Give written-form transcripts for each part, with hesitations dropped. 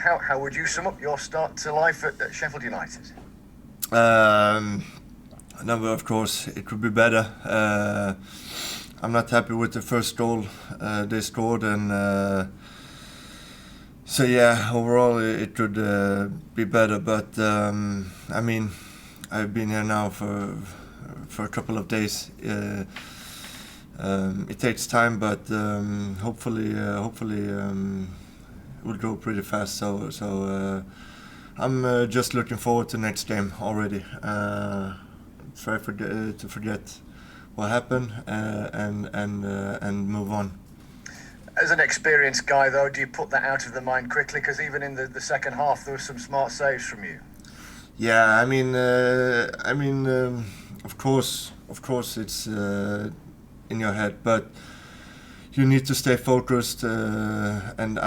How would you sum up your start to life at Sheffield United? No, of course, it could be better. I'm not happy with the first goal they scored, and so yeah, overall it could be better. But I mean, I've been here now for a couple of days. It takes time, but hopefully it will go pretty fast. So I'm just looking forward to next game already. Try to forget what happened and move on. As an experienced guy, though, do you put that out of the mind quickly? Because even in the second half, there were some smart saves from you. Yeah, I mean, of course, it's in your head, but you need to stay focused. And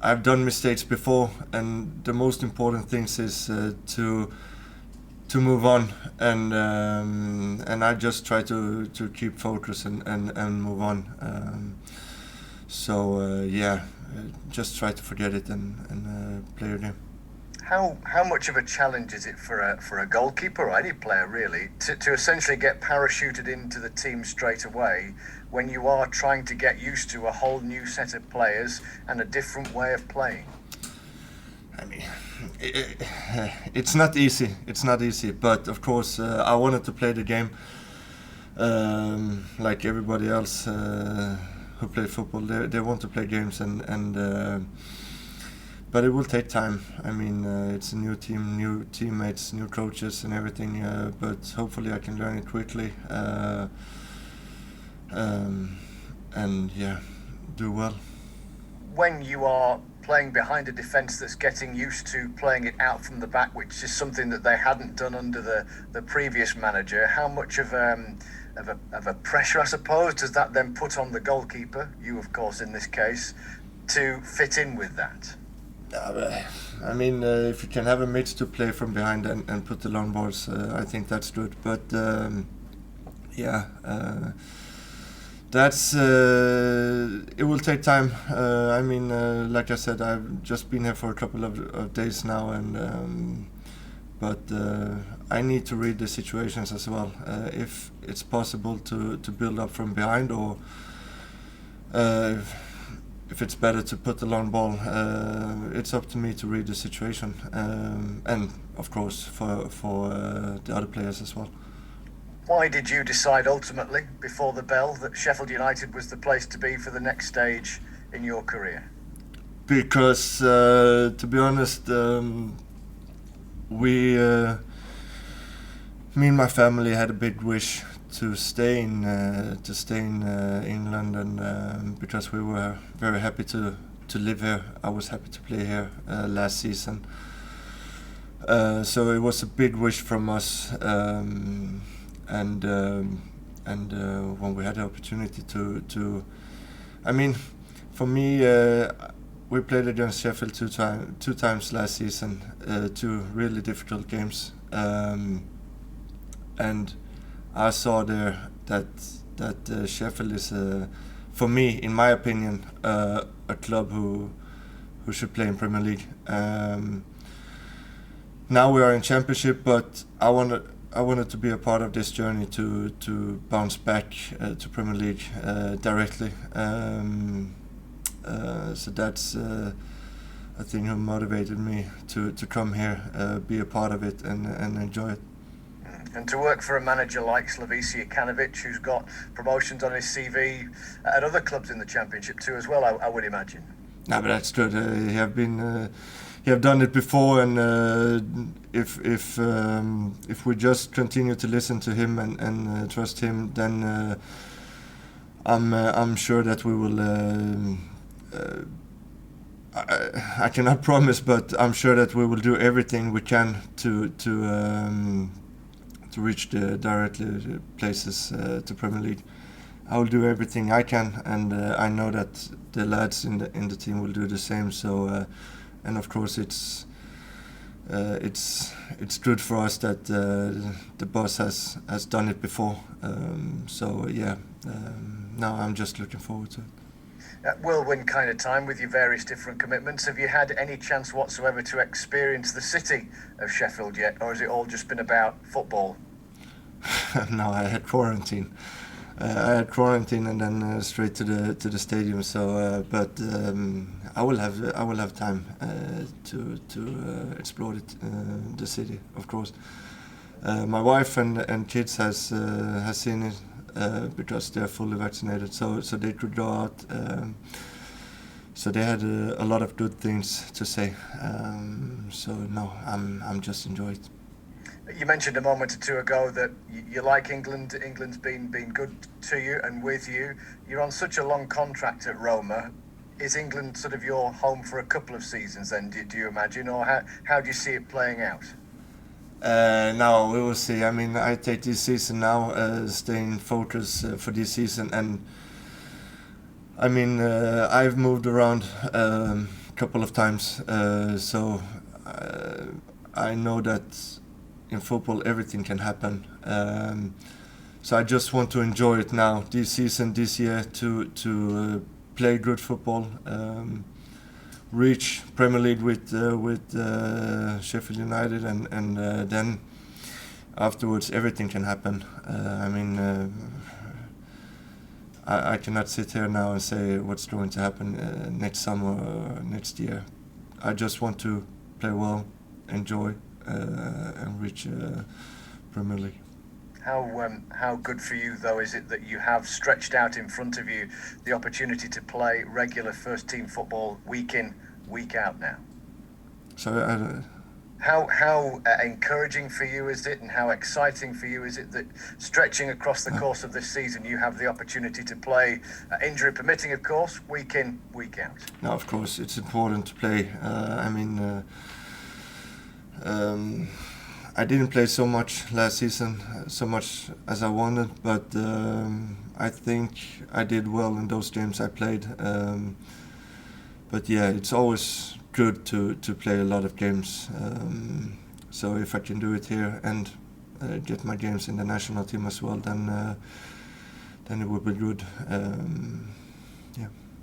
I've done mistakes before, and the most important thing is to move on, and I just try to keep focus and move on. Just try to forget it and play your game. How much of a challenge is it for a goalkeeper or any player really to essentially get parachuted into the team straight away when you are trying to get used to a whole new set of players and a different way of playing? I mean, it's not easy. It's not easy, but of course, I wanted to play the game like everybody else who play football. They want to play games, but it will take time. I mean, it's a new team, new teammates, new coaches, and everything. But hopefully, I can learn it quickly, and yeah, do well. When you are playing behind a defence that's getting used to playing it out from the back, which is something that they hadn't done under the previous manager, how much of a pressure, I suppose, does that then put on the goalkeeper, you of course in this case, to fit in with that? I mean, if you can have a mate to play from behind and put the long balls, I think that's good. But that's it will take time. I mean, like I said, I've just been here for a couple of days now, but I need to read the situations as well. If it's possible to build up from behind, or if it's better to put the long ball, it's up to me to read the situation, and of course for the other players as well. Why did you decide ultimately, before the bell, that Sheffield United was the place to be for the next stage in your career? Because to be honest, me and my family had a big wish to stay in England, and because we were very happy to live here. I was happy to play here last season, so it was a big wish from us, and when we had the opportunity to I mean, for me, we played against Sheffield two times last season, two really difficult games, and I saw there that Sheffield is, for me, in my opinion, a club who should play in Premier League. Now we are in Championship, but I wanted to be a part of this journey to bounce back to Premier League directly. So that's a thing who motivated me to come here, be a part of it, and enjoy it. And to work for a manager like Slavisa Jokanovic, who's got promotions on his CV at other clubs in the Championship too, as well, I would imagine. No, but that's good. He have done it before, and if we just continue to listen to him and trust him, then I'm sure that we will. I cannot promise, but I'm sure that we will do everything we can to reach the directly places to Premier League. I will do everything I can, and I know that the lads in the team will do the same. So, and of course, it's good for us that the boss has done it before. So yeah, now I'm just looking forward to it. whirlwind kind of time with your various different commitments. Have you had any chance whatsoever to experience the city of Sheffield yet, or has it all just been about football? No, I had quarantine. I had quarantine and then straight to the stadium. So, but I will have time to explore the city, of course. My wife and kids has seen it because they're fully vaccinated, so they could go out. So they had a lot of good things to say. So no, I'm just enjoying it. You mentioned a moment or two ago that you like England. England's been good to you and with you. You're on such a long contract at Roma. Is England sort of your home for a couple of seasons then, do you imagine? Or how do you see it playing out? Now we will see. I mean, I take this season now, staying focused for this season, and I mean, I've moved around a couple of times, so I know that in football everything can happen. So I just want to enjoy it now, this season, this year, to play good football, reach Premier League with Sheffield United, and then afterwards everything can happen. I mean, I cannot sit here now and say what's going to happen next summer or next year. I just want to play well, enjoy, and reach Premier League. How good for you though is it that you have stretched out in front of you the opportunity to play regular first team football week in, week out now? So How encouraging for you is it, and how exciting for you is it that stretching across the course of this season you have the opportunity to play, injury permitting of course, week in, week out? now of course it's important to play. I mean, I didn't play so much last season, so much as I wanted, but I think I did well in those games I played. But yeah, it's always good to play a lot of games. So if I can do it here and get my games in the national team as well, then it would be good. Yeah.